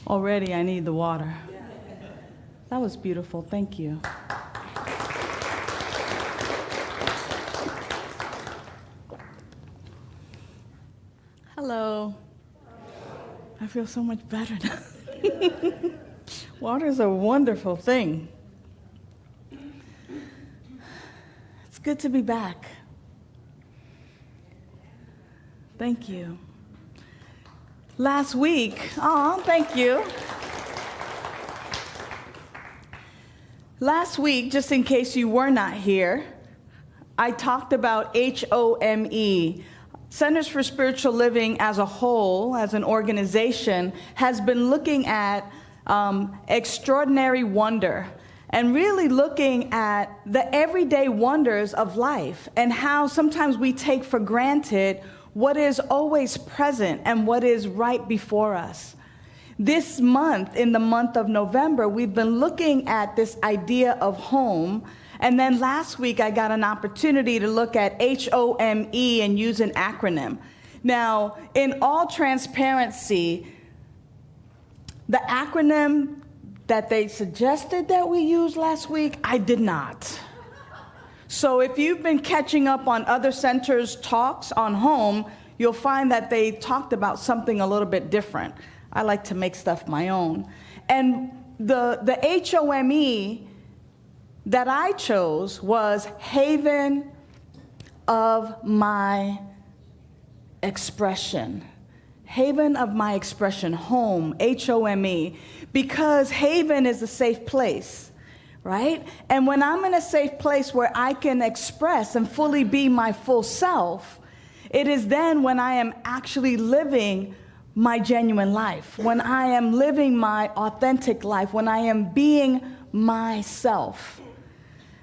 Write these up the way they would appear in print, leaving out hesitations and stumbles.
Already I need the water. That was beautiful. Thank you. Hello. I feel so much better now. Water is a wonderful thing. It's good to be back. Thank you. Last week, thank you. Last week, just in case you were not here, I talked about HOME. Centers for Spiritual Living as a whole, as an organization, has been looking at extraordinary wonder and really looking at the everyday wonders of life and how sometimes we take for granted what is always present and what is right before us. This month, in the month of November, we've been looking at this idea of home. And then last week, I got an opportunity to look at HOME and use an acronym. Now, in all transparency, the acronym that they suggested that we use last week, I did not. So if you've been catching up on other centers' talks on home, you'll find that they talked about something a little bit different. I like to make stuff my own. And the HOME that I chose was haven of my expression. Haven of my expression, home, HOME, because haven is a safe place, right? And when I'm in a safe place where I can express and fully be my full self, it is then when I am actually living my genuine life, when I am living my authentic life, when I am being myself.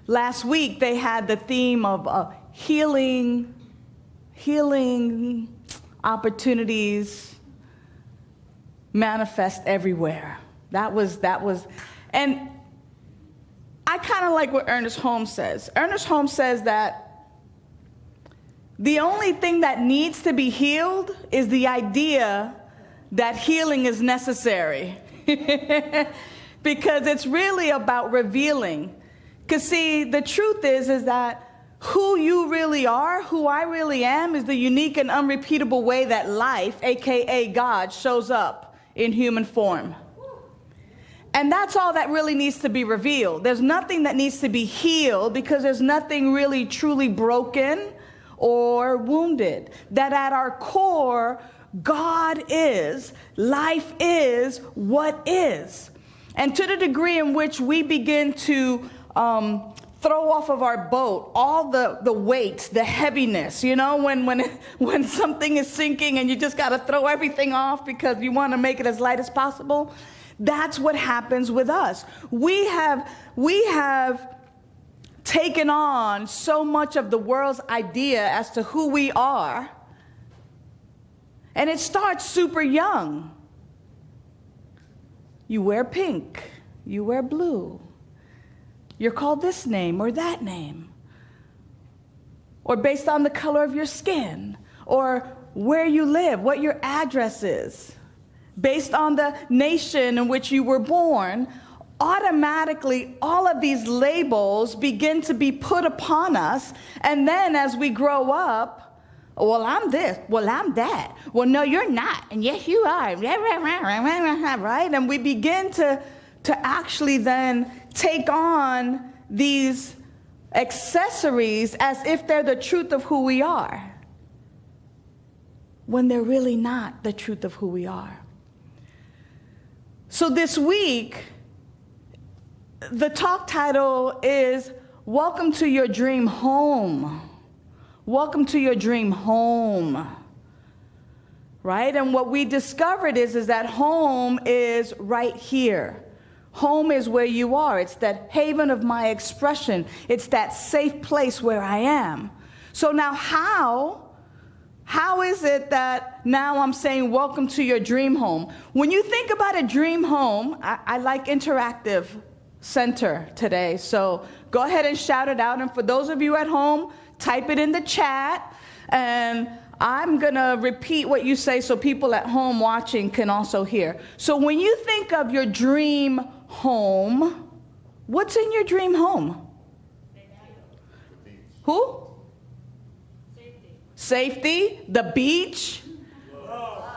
Last week, they had the theme of healing opportunities manifest everywhere. That was, and I kind of like what Ernest Holmes says. Ernest Holmes says that the only thing that needs to be healed is the idea that healing is necessary. Because it's really about revealing. Because see, the truth is that who you really are, who I really am, is the unique and unrepeatable way that life, aka God, shows up in human form. And that's all that really needs to be revealed. There's nothing that needs to be healed because there's nothing really truly broken or wounded. That at our core, God is, life is what is. And to the degree in which we begin to throw off of our boat all the weight, the heaviness, you know, when something is sinking and you just got to throw everything off because you want to make it as light as possible. That's what happens with us. We have taken on so much of the world's idea as to who we are, and it starts super young. You wear pink, you wear blue. You're called this name or that name, or based on the color of your skin, or where you live, what your address is, based on the nation in which you were born. Automatically, all of these labels begin to be put upon us, and then as we grow up, well, I'm this, well, I'm that, well, no, you're not, and yes, you are, right? And we begin to actually then take on these accessories as if they're the truth of who we are, when they're really not the truth of who we are. So this week, the talk title is Welcome to Your Dream Home. Welcome to your dream home. Right? And what we discovered is that home is right here. Home is where you are. It's that haven of my expression. It's that safe place where I am. So now how is it that now I'm saying welcome to your dream home? When you think about a dream home, I like interactive center today. So go ahead and shout it out. And for those of you at home, type it in the chat. And I'm going to repeat what you say so people at home watching can also hear. So when you think of your dream home, what's in your dream home? Who? Safety. The beach.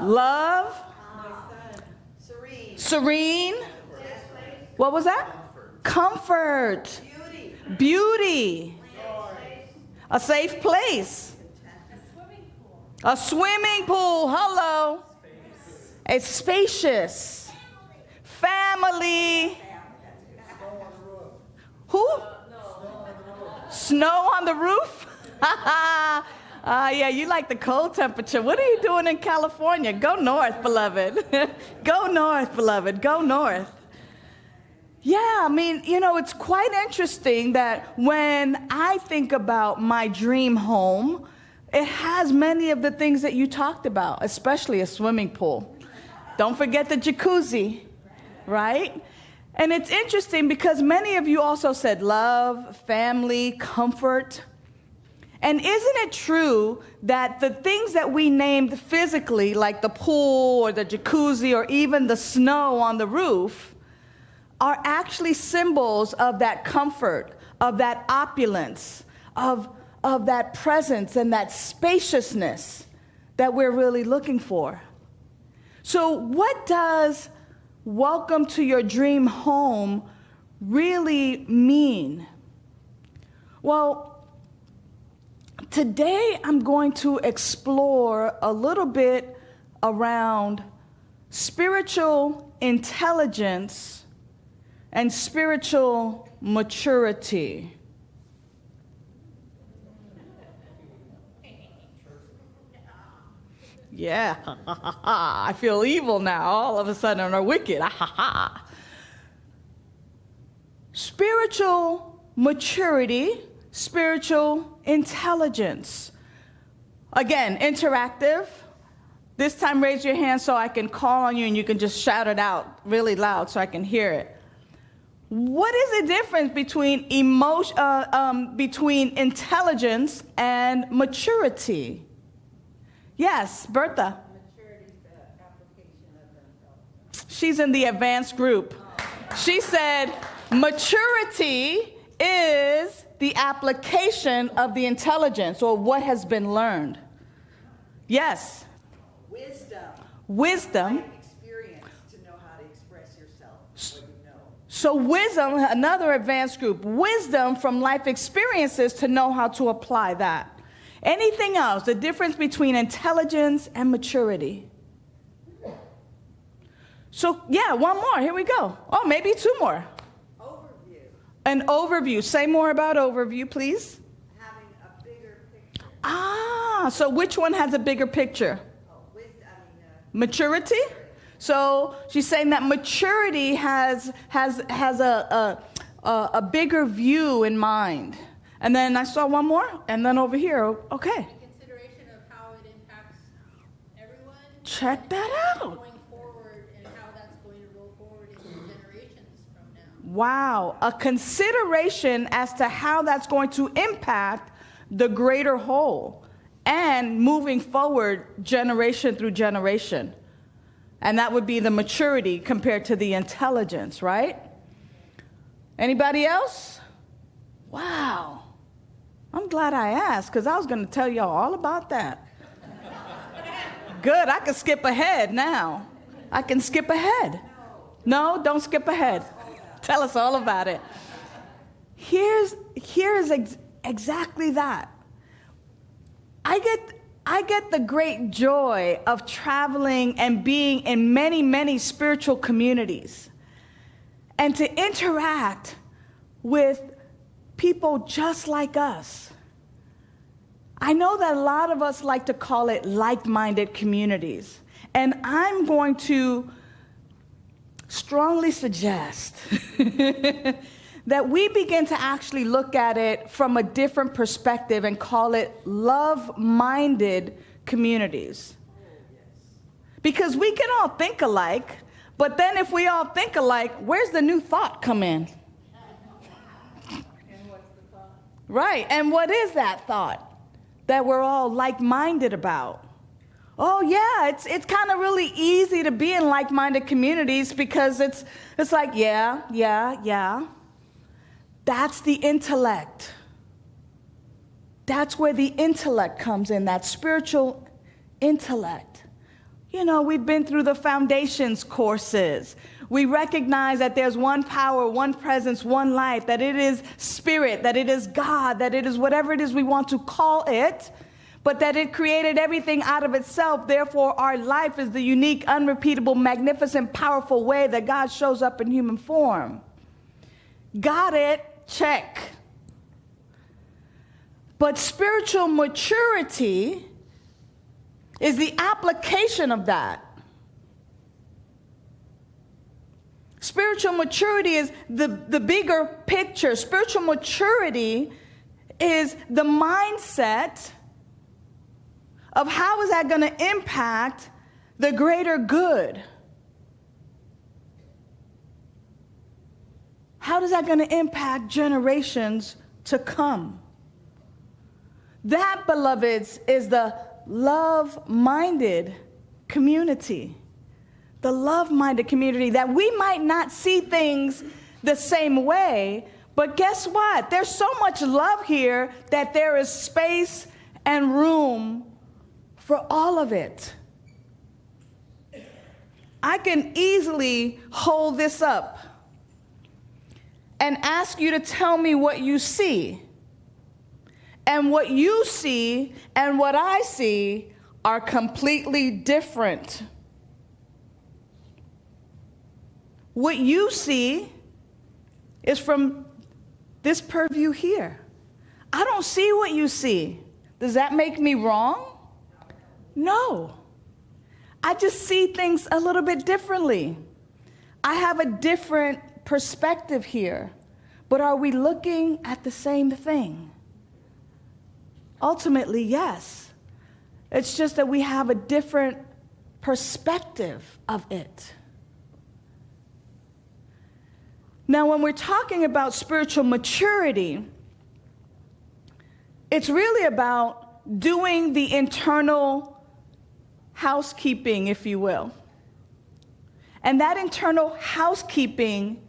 Love. Serene. What was that? Comfort. Beauty. A safe place. A swimming pool. Hello. It's spacious. Family. Who? Snow on the roof? Yeah, you like the cold temperature. What are you doing in California? Go north, beloved. Go north, beloved. Go north. Yeah, I mean, it's quite interesting that when I think about my dream home, it has many of the things that you talked about, especially a swimming pool. Don't forget the jacuzzi, right? And it's interesting because many of you also said love, family, comfort. And isn't it true that the things that we named physically, like the pool or the jacuzzi or even the snow on the roof, are actually symbols of that comfort, of that opulence, of that presence and that spaciousness that we're really looking for? So what does welcome to your dream home really mean? Well, today I'm going to explore a little bit around spiritual intelligence and spiritual maturity. Yeah, I feel evil now. All of a sudden, or wicked. Spiritual maturity, spiritual intelligence. Again, interactive. This time, raise your hand so I can call on you and you can just shout it out really loud so I can hear it. What is the difference between between intelligence and maturity? Yes, Bertha. Maturity is the application of themselves. She's in the advanced group. She said maturity is the application of the intelligence or what has been learned. Yes. Wisdom. Experience to know how to express yourself. What you know. So wisdom, another advanced group. Wisdom from life experiences to know how to apply that. Anything else? The difference between intelligence and maturity. So, yeah, one more. Here we go. Oh, maybe two more. Overview. An overview. Say more about overview, please. Having a bigger picture. So which one has a bigger picture? Maturity. So she's saying that maturity has a bigger view in mind. And then I saw one more, and then over here, okay. In consideration of how it impacts everyone. Check that out. Going forward and how that's going to roll forward into generations from now. Wow, a consideration as to how that's going to impact the greater whole and moving forward generation through generation. And that would be the maturity compared to the intelligence, right? Anybody else? Wow. I'm glad I asked, because I was going to tell y'all all about that. Good, I can skip ahead now. I can skip ahead. No, don't skip ahead. Tell us all about it. Here's exactly that. I get the great joy of traveling and being in many, many spiritual communities and to interact with people just like us. I know that a lot of us like to call it like-minded communities, and I'm going to strongly suggest that we begin to actually look at it from a different perspective and call it love-minded communities. Because we can all think alike, but then if we all think alike, where's the new thought come in? And what's the thought? Right, and what is that thought? that we're all like-minded about. Oh yeah, it's kind of really easy to be in like-minded communities because it's like, yeah. That's the intellect. That's where the intellect comes in, that spiritual intellect. You know, we've been through the foundations courses. We recognize that there's one power, one presence, one life, that it is spirit, that it is God, that it is whatever it is we want to call it, but that it created everything out of itself. Therefore, our life is the unique, unrepeatable, magnificent, powerful way that God shows up in human form. Got it? Check. But spiritual maturity is the application of that. Spiritual maturity is the bigger picture. Spiritual maturity is the mindset of how is that going to impact the greater good. How is that going to impact generations to come? That, beloveds, is the love-minded community. The love-minded community, that we might not see things the same way, but guess what? There's so much love here that there is space and room for all of it. I can easily hold this up and ask you to tell me what you see. And what you see and what I see are completely different. What you see is from this purview here. I don't see what you see. Does that make me wrong? No. I just see things a little bit differently. I have a different perspective here. But are we looking at the same thing? Ultimately, yes. It's just that we have a different perspective of it. Now, when we're talking about spiritual maturity, it's really about doing the internal housekeeping, if you will. And that internal housekeeping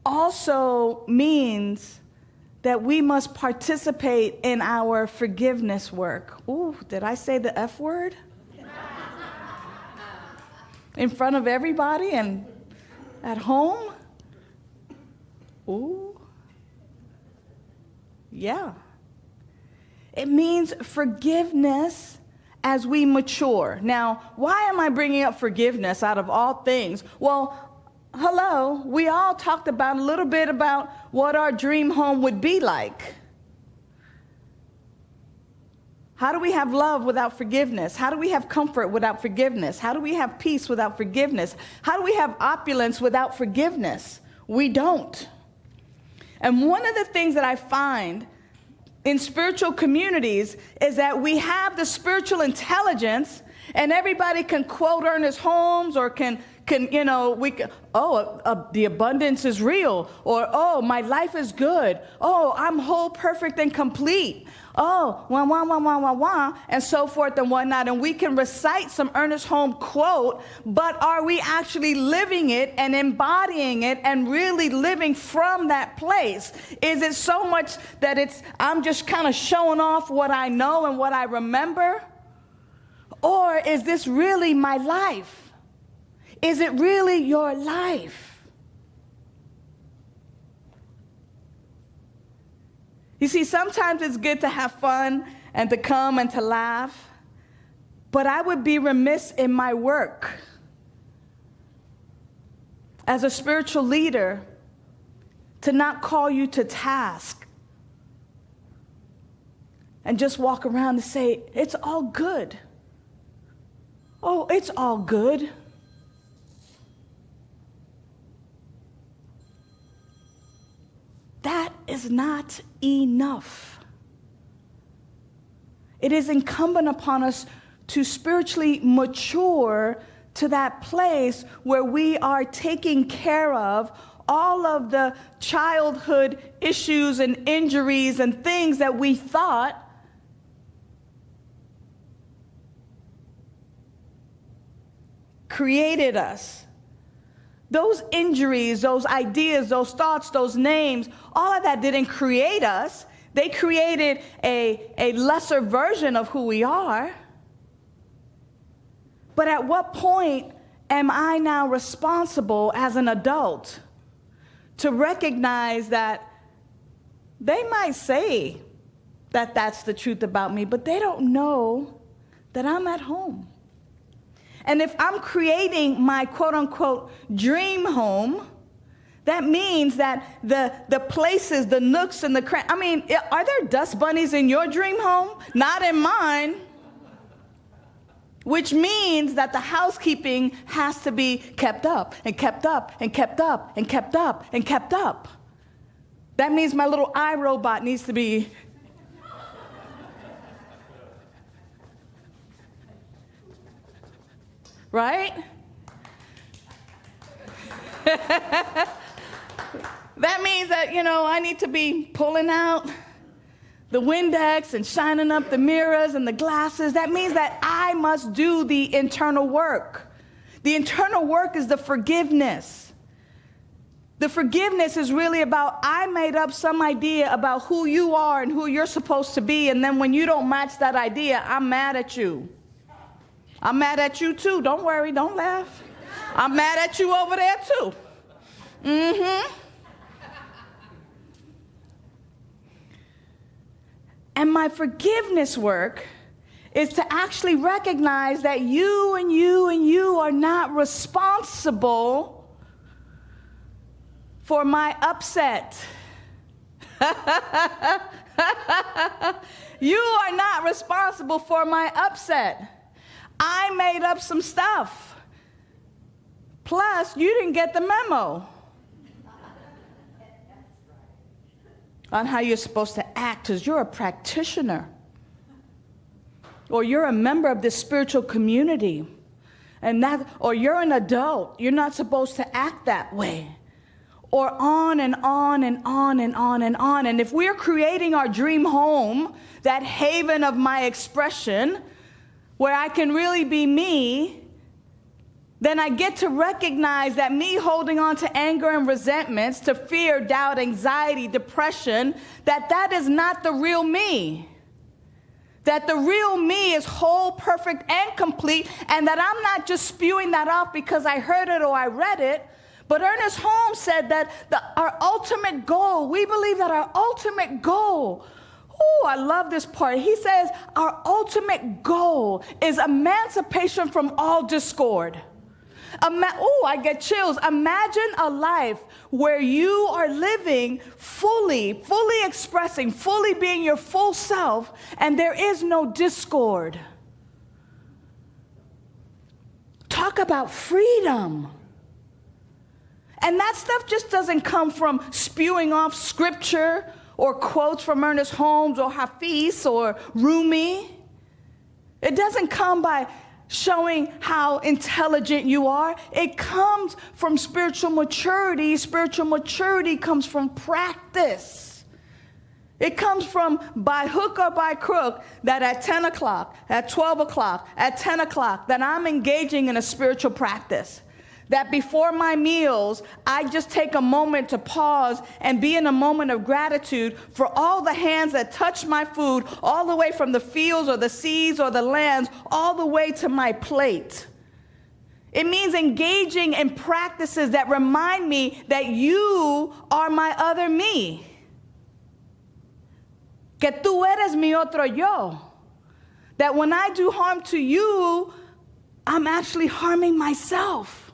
also means that we must participate in our forgiveness work. Ooh, did I say the F word? In front of everybody and at home? Ooh. Yeah. It means forgiveness as we mature. Now, why am I bringing up forgiveness out of all things? Well, hello, we all talked about a little bit about what our dream home would be like. How do we have love without forgiveness? How do we have comfort without forgiveness? How do we have peace without forgiveness? How do we have opulence without forgiveness? We don't. And one of the things that I find in spiritual communities is that we have the spiritual intelligence, and everybody can quote Ernest Holmes or can the abundance is real, or, oh, my life is good. Oh, I'm whole, perfect, and complete. Oh, and so forth and whatnot. And we can recite some Ernest Holmes quote, but are we actually living it and embodying it and really living from that place? Is it so much that I'm just kind of showing off what I know and what I remember? Or is this really my life? Is it really your life? You see, sometimes it's good to have fun and to come and to laugh, but I would be remiss in my work as a spiritual leader to not call you to task and just walk around and say, it's all good. Oh, it's all good. That is not enough. It is incumbent upon us to spiritually mature to that place where we are taking care of all of the childhood issues and injuries and things that we thought created us. Those injuries, those ideas, those thoughts, those names, all of that didn't create us. They created a lesser version of who we are. But at what point am I now responsible as an adult to recognize that they might say that that's the truth about me, but they don't know that I'm at home? And if I'm creating my quote-unquote dream home, that means that the places, the nooks and the crannies, are there dust bunnies in your dream home? Not in mine. Which means that the housekeeping has to be kept up and kept up and kept up and kept up and kept up. That means my little iRobot needs to be right? That means that, I need to be pulling out the Windex and shining up the mirrors and the glasses. That means that I must do the internal work. The internal work is the forgiveness. The forgiveness is really about, I made up some idea about who you are and who you're supposed to be, and then when you don't match that idea, I'm mad at you. I'm mad at you too. Don't worry, don't laugh. I'm mad at you over there too. And my forgiveness work is to actually recognize that you and you and you are not responsible for my upset. You are not responsible for my upset. I made up some stuff. Plus, you didn't get the memo on how you're supposed to act because you're a practitioner or you're a member of this spiritual community, or you're an adult. You're not supposed to act that way. Or on and on and on and on and on. And if we're creating our dream home, that haven of my expression, where I can really be me, then I get to recognize that me holding on to anger and resentments, to fear, doubt, anxiety, depression, that is not the real me. That the real me is whole, perfect, and complete, and that I'm not just spewing that off because I heard it or I read it. But Ernest Holmes said that our ultimate goal, we believe that our ultimate goal, I love this part. He says our ultimate goal is emancipation from all discord. I get chills. Imagine a life where you are living fully expressing, fully being your full self, and there is no discord. Talk about freedom. And that stuff just doesn't come from spewing off scripture or quotes from Ernest Holmes or Hafiz or Rumi. It doesn't come by showing how intelligent you are. It comes from spiritual maturity. Spiritual maturity comes from practice. It comes from by hook or by crook that at 10 o'clock, at 12 o'clock, at 10 o'clock, that I'm engaging in a spiritual practice. That before my meals, I just take a moment to pause and be in a moment of gratitude for all the hands that touch my food, all the way from the fields or the seas or the lands, all the way to my plate. It means engaging in practices that remind me that you are my other me. Que tú eres mi otro yo. That when I do harm to you, I'm actually harming myself.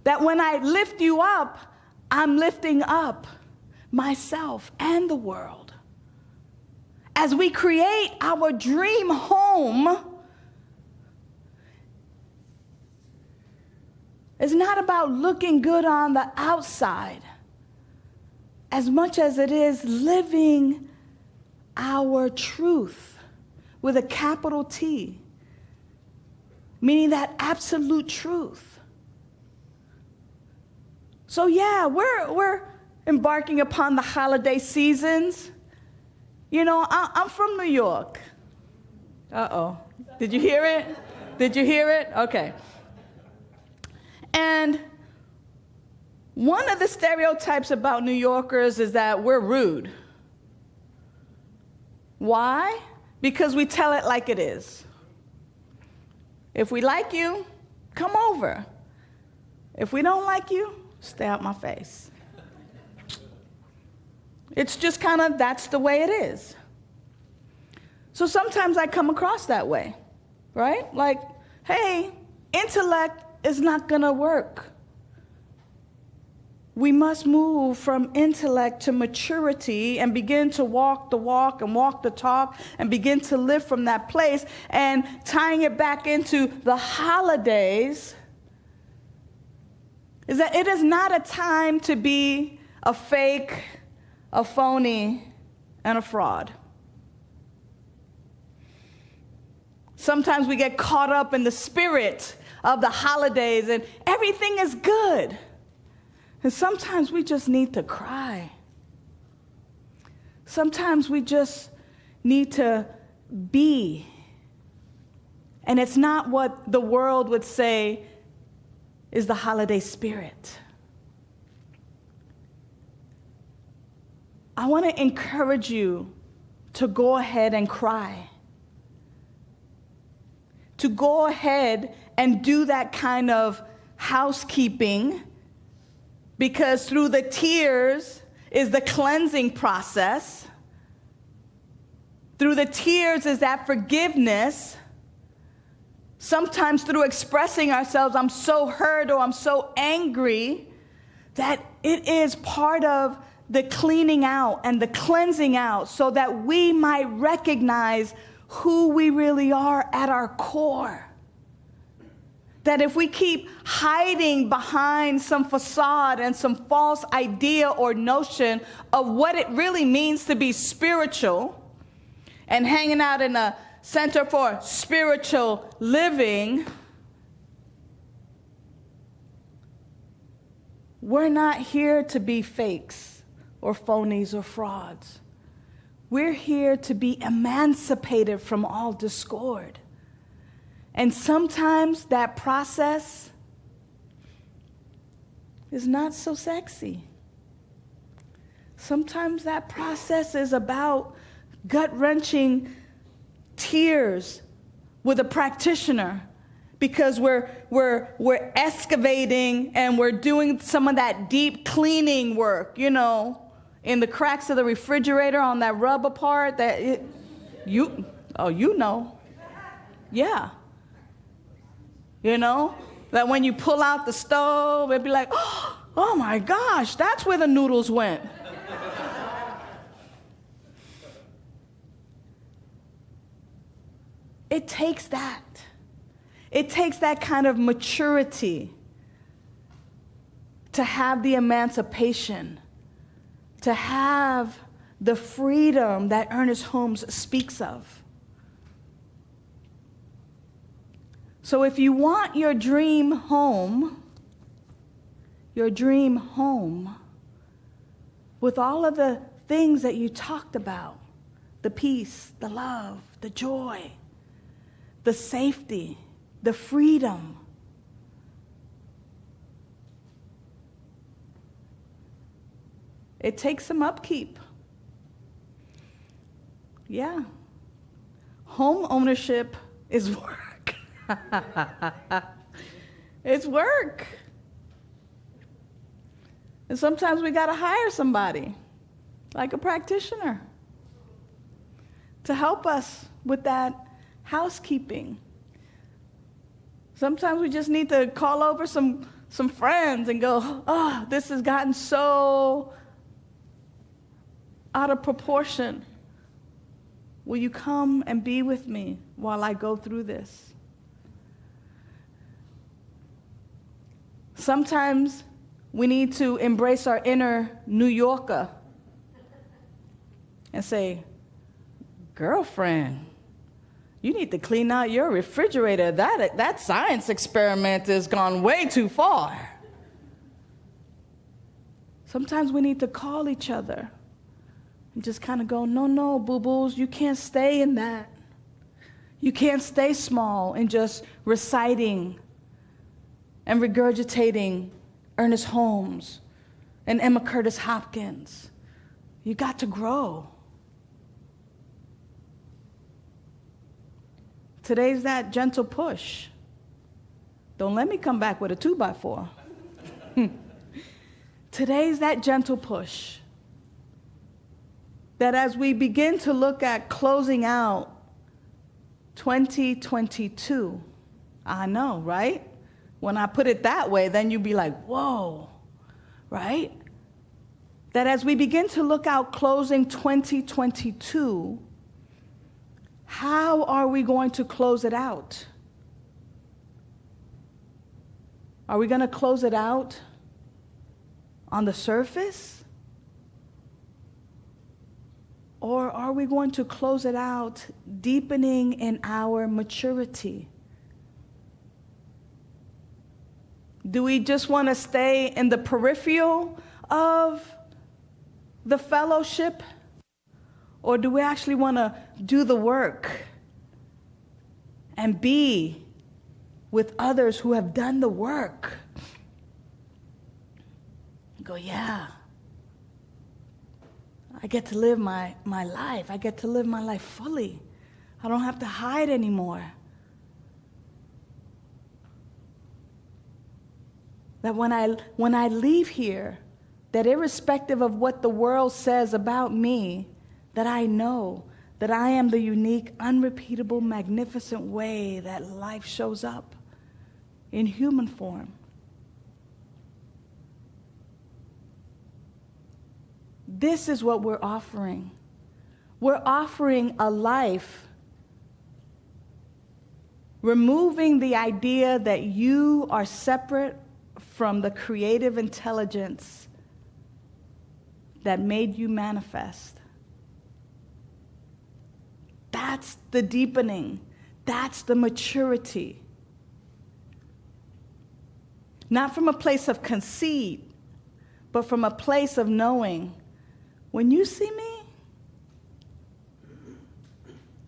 That when I lift you up, I'm lifting up myself and the world. As we create our dream home, it's not about looking good on the outside as much as it is living our truth with a capital T, meaning that absolute truth. So yeah, we're embarking upon the holiday seasons. I'm from New York. Uh-oh. Did you hear it? Did you hear it? Okay. And one of the stereotypes about New Yorkers is that we're rude. Why? Because we tell it like it is. If we like you, come over. If we don't like you, stay out my face. It's just kind of, that's the way it is. So sometimes I come across that way, right? Like, hey, intellect is not going to work. We must move from intellect to maturity and begin to walk the walk and walk the talk and begin to live from that place. And tying it back into the holidays is that it is not a time to be a fake, a phony, and a fraud. Sometimes we get caught up in the spirit of the holidays and everything is good. And sometimes we just need to cry. Sometimes we just need to be. And it's not what the world would say is the holiday spirit. I want to encourage you to go ahead and cry. To go ahead and do that kind of housekeeping, because through the tears is the cleansing process. Through the tears is that forgiveness. Sometimes through expressing ourselves, I'm so hurt or I'm so angry, that it is part of the cleaning out and the cleansing out so that we might recognize who we really are at our core. That if we keep hiding behind some facade and some false idea or notion of what it really means to be spiritual and hanging out in a center for spiritual living, we're not here to be fakes or phonies or frauds. We're here to be emancipated from all discord. And sometimes that process is not so sexy. Sometimes that process is about gut-wrenching tears with a practitioner because we're excavating and we're doing some of that deep cleaning work, you know, in the cracks of the refrigerator on that rubber part you know. Yeah. You know, that when you pull out the stove, it'd be like, oh my gosh, that's where the noodles went. It takes that. It takes that kind of maturity to have the emancipation, to have the freedom that Ernest Holmes speaks of. So if you want your dream home with all of the things that you talked about, the peace, the love, the joy, the safety, the freedom, it takes some upkeep. Yeah. Home ownership is work. It's work. And sometimes we got to hire somebody, like a practitioner, to help us with that housekeeping. Sometimes we just need to call over some friends and go, oh, this has gotten so out of proportion. Will you come and be with me while I go through this? Sometimes we need to embrace our inner New Yorker and say, girlfriend, you need to clean out your refrigerator. That science experiment has gone way too far. Sometimes we need to call each other and just kind of go, no, boo-boos, you can't stay in that. You can't stay small in just reciting and regurgitating Ernest Holmes and Emma Curtis Hopkins. You got to grow. Today's that gentle push. Don't let me come back with a 2x4. Today's that gentle push. That as we begin to look at closing out 2022, I know, right? When I put it that way, then you'd be like, whoa, right? That as we begin to look out closing 2022, how are we going to close it out? Are we going to close it out on the surface? Or are we going to close it out deepening in our maturity? Do we just want to stay in the peripheral of the fellowship? Or do we actually want to do the work and be with others who have done the work? Go, yeah, I get to live my life. I get to live my life fully. I don't have to hide anymore. That when I leave here, that irrespective of what the world says about me, that I know that I am the unique, unrepeatable, magnificent way that life shows up in human form. This is what we're offering. We're offering a life removing the idea that you are separate from the creative intelligence that made you manifest. That's the deepening. That's the maturity. Not from a place of conceit, but from a place of knowing, when you see me,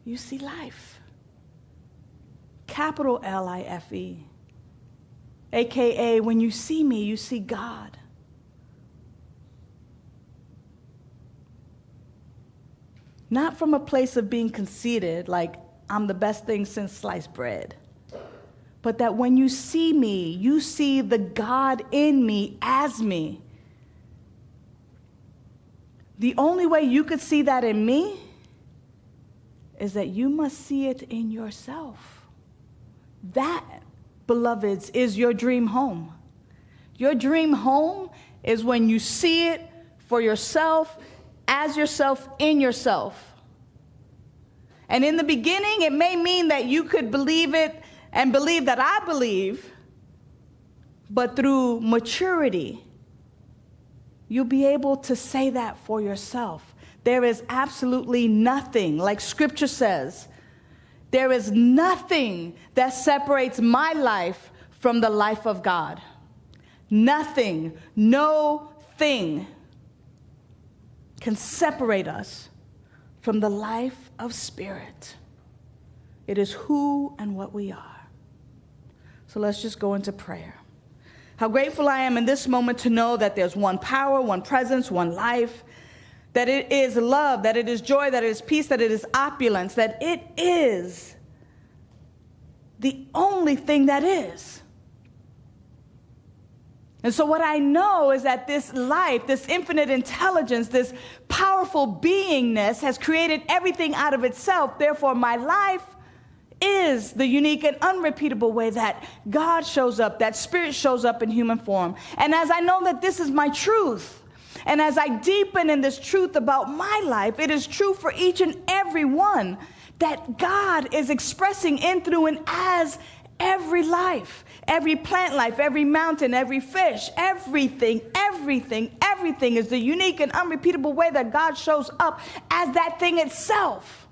you see life. Capital L-I-F-E. AKA, when you see me, you see God. Not from a place of being conceited, like I'm the best thing since sliced bread. But that when you see me, you see the God in me as me. The only way you could see that in me is that you must see it in yourself. That, beloveds, is your dream home. Your dream home is when you see it for yourself, as yourself, in yourself. And in the beginning, it may mean that you could believe it and believe that I believe, but through maturity, you'll be able to say that for yourself. There is absolutely nothing, like Scripture says, there is nothing that separates my life from the life of God. Nothing, no thing can separate us from the life of spirit. It is who and what we are. So let's just go into prayer. How grateful I am in this moment to know that there's one power, one presence, one life, that it is love, that it is joy, that it is peace, that it is opulence, that it is the only thing that is. And so what I know is that this life, this infinite intelligence, this powerful beingness has created everything out of itself. Therefore, my life is the unique and unrepeatable way that God shows up, that Spirit shows up in human form. And as I know that this is my truth, and as I deepen in this truth about my life, it is true for each and every one that God is expressing in, through, and as every life, every plant life, every mountain, every fish, everything is the unique and unrepeatable way that God shows up as that thing itself.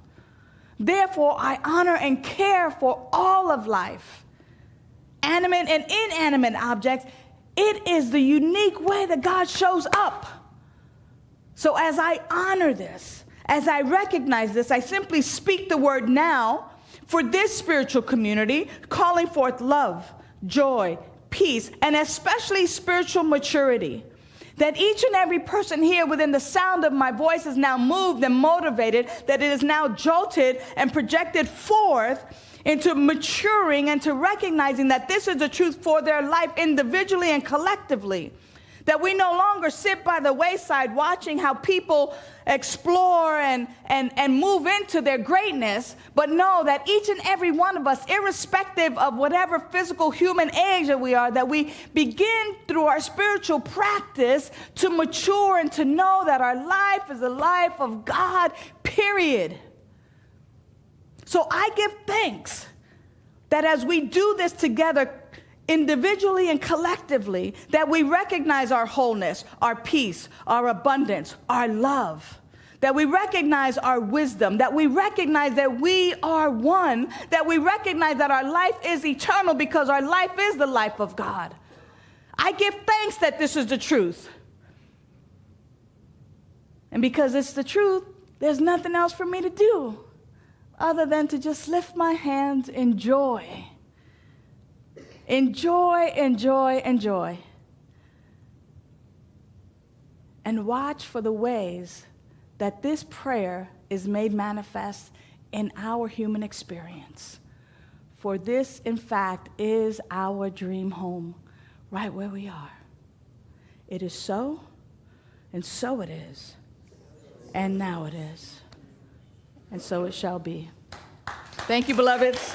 Therefore, I honor and care for all of life, animate and inanimate objects. It is the unique way that God shows up. So as I honor this, as I recognize this, I simply speak the word now for this spiritual community, calling forth love, joy, peace, and especially spiritual maturity. That each and every person here within the sound of my voice is now moved and motivated, that it is now jolted and projected forth into maturing and to recognizing that this is the truth for their life individually and collectively. That we no longer sit by the wayside watching how people explore and move into their greatness, but know that each and every one of us, irrespective of whatever physical human age that we are, that we begin through our spiritual practice to mature and to know that our life is a life of God, period. So I give thanks that as we do this together, individually and collectively, that we recognize our wholeness, our peace, our abundance, our love, that we recognize our wisdom, that we recognize that we are one, that we recognize that our life is eternal because our life is the life of God. I give thanks that this is the truth. And because it's the truth, there's nothing else for me to do other than to just lift my hands in joy. Enjoy, enjoy, enjoy. And watch for the ways that this prayer is made manifest in our human experience. For this, in fact, is our dream home, right where we are. It is so, and so it is, and now it is, and so it shall be. Thank you, beloveds.